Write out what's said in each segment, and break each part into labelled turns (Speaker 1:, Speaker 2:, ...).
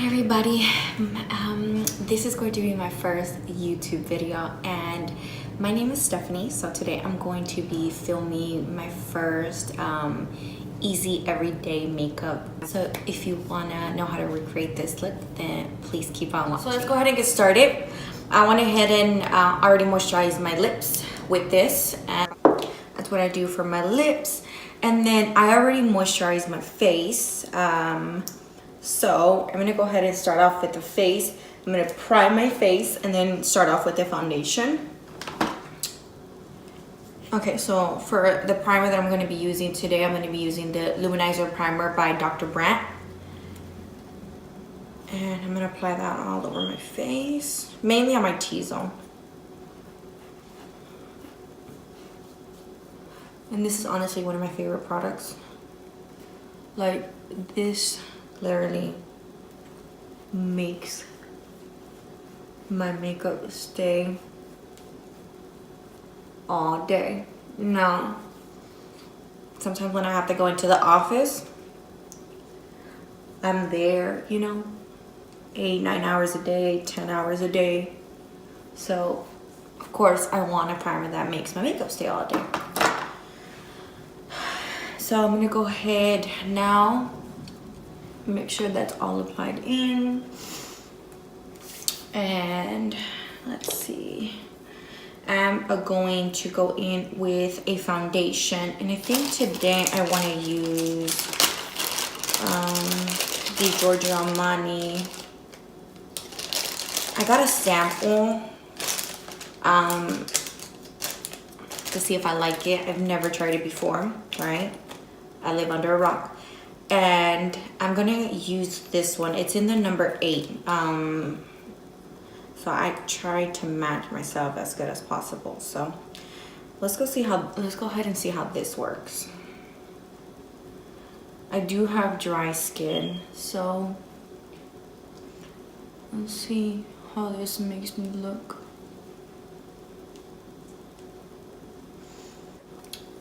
Speaker 1: everybody. This is going to be my first YouTube video and my name is Stephanie. So today I'm going to be filming my first easy everyday makeup. So if you want to know how to recreate this look, then please keep on watching. So let's go ahead and get started. I went ahead and already moisturized my lips with this, and that's what I do for my lips. And then I already moisturized my face. So I'm gonna go ahead and start off with the face. I'm gonna prime my face and then start off with the foundation. Okay, so for the primer that I'm gonna be using today, I'm gonna be using the Luminizer Primer by Dr. Brandt. And I'm gonna apply that all over my face, mainly on my T-zone. And this is honestly one of my favorite products. Like, this literally makes my makeup stay all day. Now, sometimes when I have to go into the office, I'm there, you know, 8, 9 hours a day, 10 hours a day. So, of course, I want a primer that makes my makeup stay all day. So I'm gonna go ahead now, make sure that's all applied in. And let's see, I'm going to go in with a foundation. And I think today I wanna use the Giorgio Armani. I got a sample to see if I like it. I've never tried it before, right? I live under a rock. And I'm gonna use this one. It's in the number 8. So I tried to match myself as good as possible. So let's go ahead and see how this works. I do have dry skin, so let's see how this makes me look.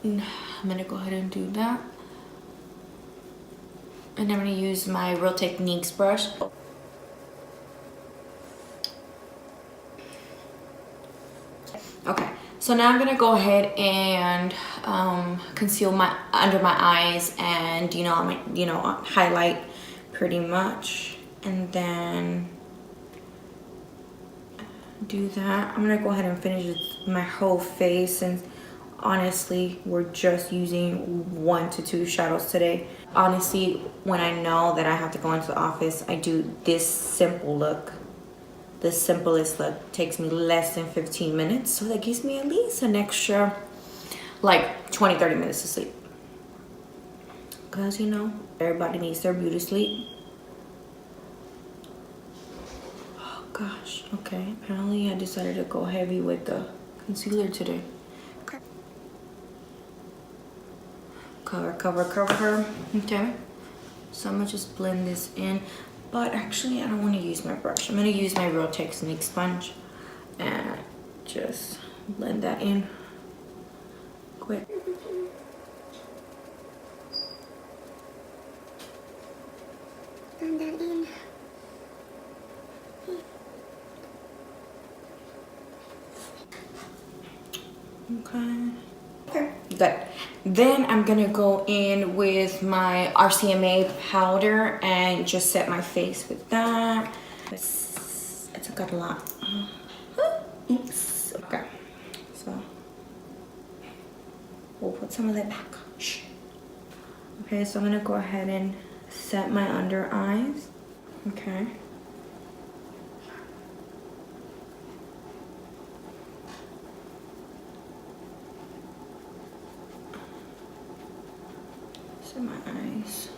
Speaker 1: And I'm gonna go ahead and do that. And I'm gonna use my Real Techniques brush. Okay, so now I'm gonna go ahead and conceal under my eyes and highlight pretty much, and then do that. I'm gonna go ahead and finish with my whole face, and honestly, we're just using 1 to 2 shadows today. Honestly, when I know that I have to go into the office, I do this simple look. The simplest look takes me less than 15 minutes. So that gives me at least an extra like 20-30 minutes to sleep. Because, you know, everybody needs their beauty sleep. Oh gosh, okay. Apparently I decided to go heavy with the concealer today. Cover. Okay, so I'm gonna just blend this in, but actually I don't want to use my brush. I'm gonna use my Real Techniques sponge and just blend that in quick. Blend that in. Okay, good. Then I'm gonna go in with my RCMA powder and just set my face with that. I took out a lot. Oops. Okay, so we'll put some of that back. Shh. Okay, so I'm gonna go ahead and set my under eyes. Okay. My eyes.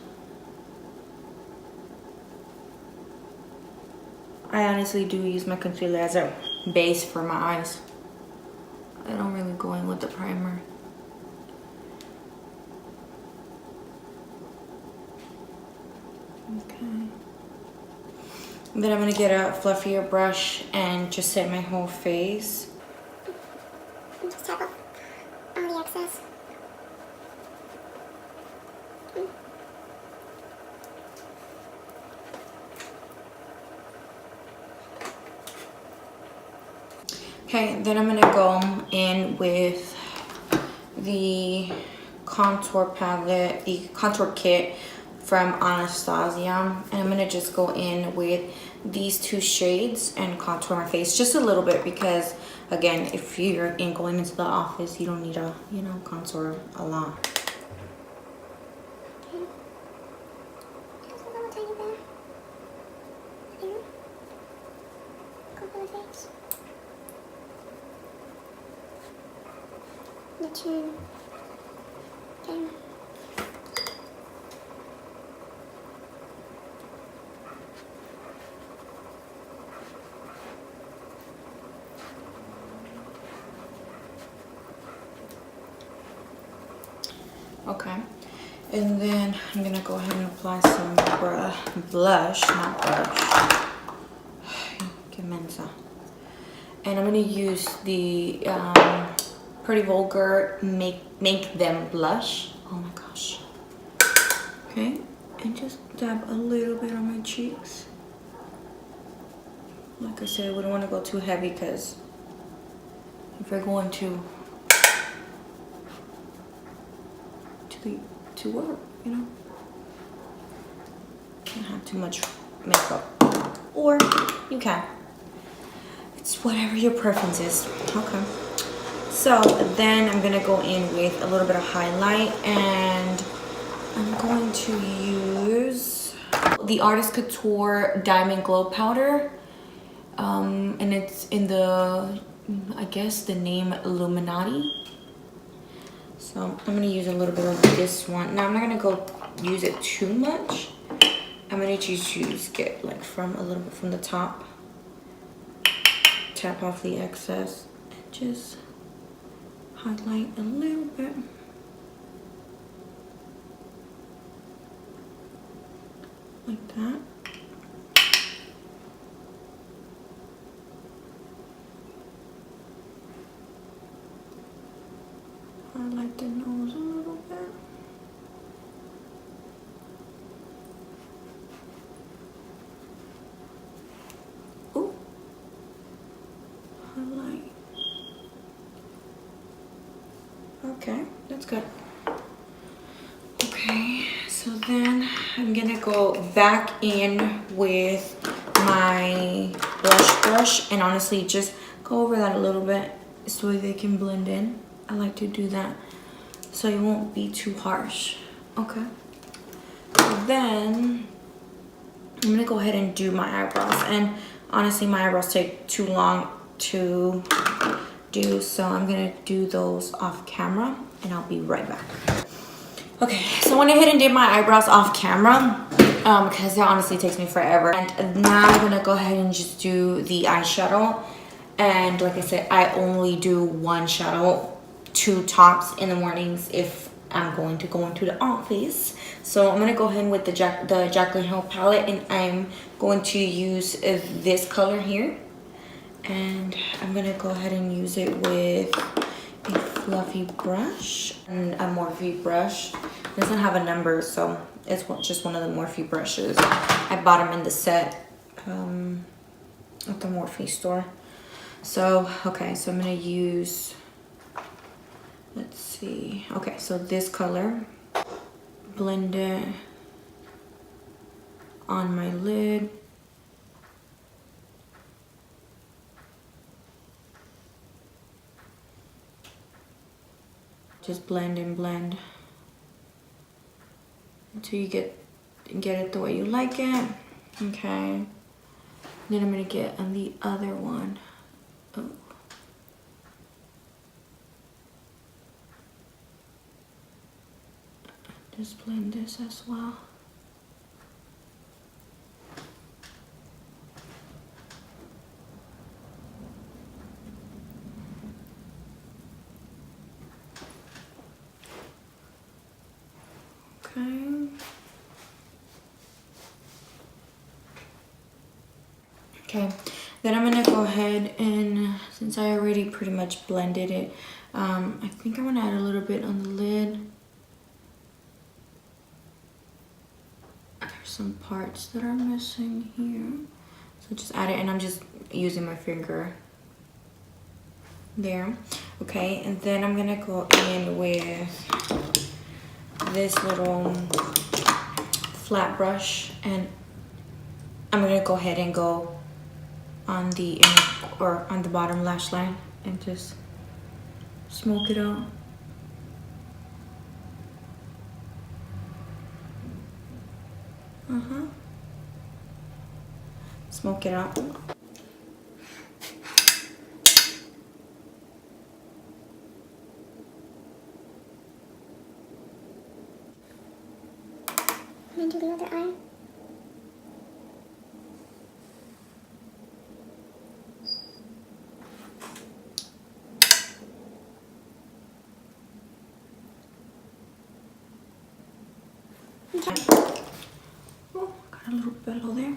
Speaker 1: I honestly do use my concealer as a base for my eyes. I don't really go in with the primer. Okay. And then I'm gonna get a fluffier brush and just set my whole face.
Speaker 2: Just tap off all the excess.
Speaker 1: Okay, then I'm gonna go in with the contour palette, the contour kit from Anastasia, and I'm gonna just go in with these two shades and contour my face just a little bit, because again, if you're going into the office, you don't need to, you know, contour a lot.
Speaker 2: Just a little tiny bit. Here. Cover the face. The chin. Okay.
Speaker 1: Okay, and then I'm gonna go ahead and apply some blush, not brush. Que mensa. And I'm gonna use the Pretty Vulgar Make Them Blush. Oh my gosh. Okay, and just dab a little bit on my cheeks. Like I said, we don't want to go too heavy, because if you're going to work, you know, can't have too much makeup, or you can. It's whatever your preference is. Okay. So then I'm gonna go in with a little bit of highlight, and I'm going to use the Artist Couture Diamond Glow Powder. And it's in the, I guess the name Illuminati. So I'm gonna use a little bit of this one. Now I'm not gonna go use it too much. I'm gonna just get like from a little bit from the top. Tap off the excess and just highlight a little bit. Like that. Highlight the nose a little bit. Ooh. Highlight. Okay, that's good. Okay, so then I'm gonna go back in with my brush and honestly just go over that a little bit so they can blend in. I like to do that so it won't be too harsh. Okay, so then I'm gonna go ahead and do my eyebrows, and honestly my eyebrows take too long to do, so I'm gonna do those off camera and I'll be right back. Okay, so I went ahead and did my eyebrows off camera because it honestly takes me forever. And now I'm gonna go ahead and just do the eyeshadow. And like I said, I only do one shadow, 2 tops in the mornings if I'm going to go into the office. So I'm gonna go ahead with the Jaclyn Hill palette, and I'm going to use this color here. And I'm gonna go ahead and use it with a fluffy brush and a Morphe brush. It doesn't have a number, so it's just one of the Morphe brushes. I bought them in the set at the Morphe store. So, okay, so I'm gonna use, let's see. Okay, so this color, blend it on my lid. Just blend and blend until you get it the way you like it. Okay. Then I'm gonna get on the other one. Oh. Just blend this as well. Okay, then I'm gonna go ahead and, since I already pretty much blended it, I think I'm gonna add a little bit on the lid. There's some parts that are missing here, so just add it, and I'm just using my finger there. Okay, and then I'm gonna go in with this little flat brush, and I'm gonna go ahead and go on the inner or on the bottom lash line and just smoke it out. Smoke it out.
Speaker 2: And then do the other eye.
Speaker 1: Okay. Oh, got a little bellow there.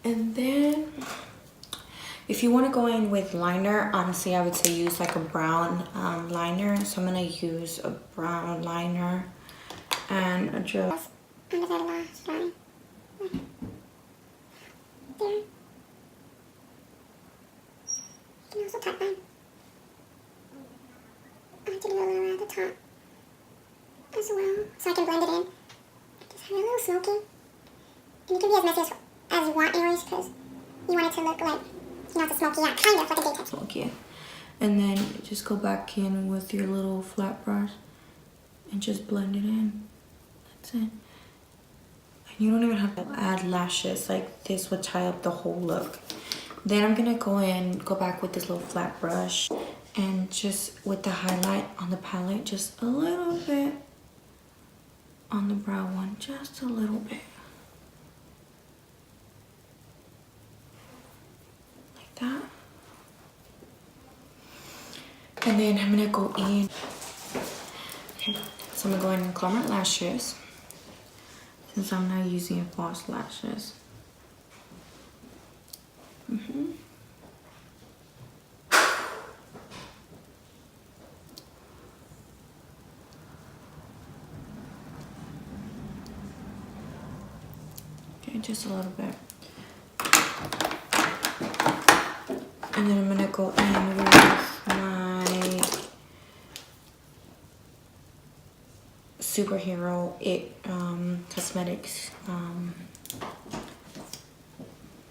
Speaker 1: And then if you want to go in with liner, honestly I would say use like a brown liner. So I'm gonna use a brown liner and adjust
Speaker 2: Under that last line. There. You can also top line. I like to do a little around the top as well, so I can blend it in. Just have it a little smoky. And you can be as messy as you want anyways, because you want it to look like, you know, it's a smoky, yeah, kind of like a daytime.
Speaker 1: smoky. And then just go back in with your little flat brush and just blend it in. That's it. And you don't even have to add lashes. Like this would tie up the whole look. Then I'm gonna go back with this little flat brush and just with the highlight on the palette, just a little bit on the brow one, just a little bit. Like that. And then I'm gonna go in. Okay, so I'm gonna go in and curl my lashes since I'm not using false lashes. Okay, just a little bit. And then I'm gonna go in with my Superhero Cosmetics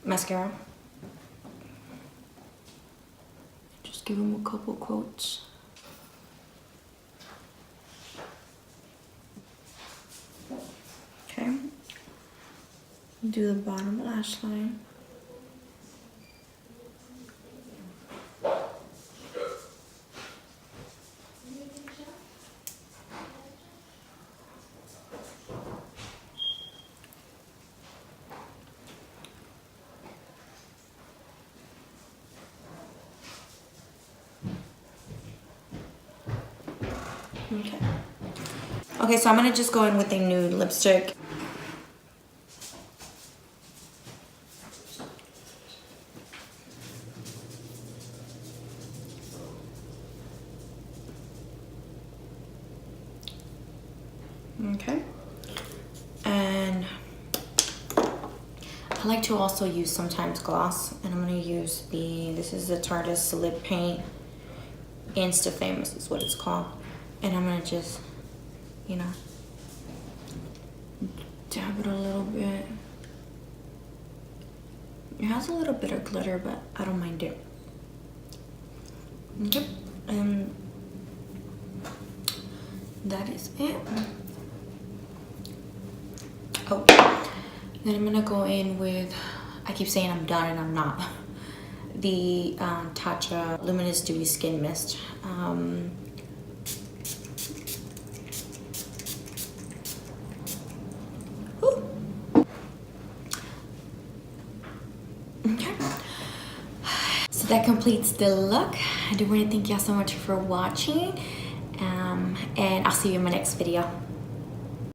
Speaker 1: mascara. Just give them a couple quotes. Okay. Do the bottom lash line. Okay. Okay, so I'm gonna just go in with a nude lipstick. Okay. And I like to also use sometimes gloss, and I'm gonna use this is the Tarte's Lip Paint Insta Famous is what it's called. And I'm gonna just, you know, dab it a little bit. It has a little bit of glitter, but I don't mind it. Okay, and that is it. Oh, then I'm gonna go in with, I keep saying I'm done and I'm not, the Tatcha Luminous Dewy Skin Mist. Okay, so that completes the look. I do want to thank y'all so much for watching, and I'll see you in my next video.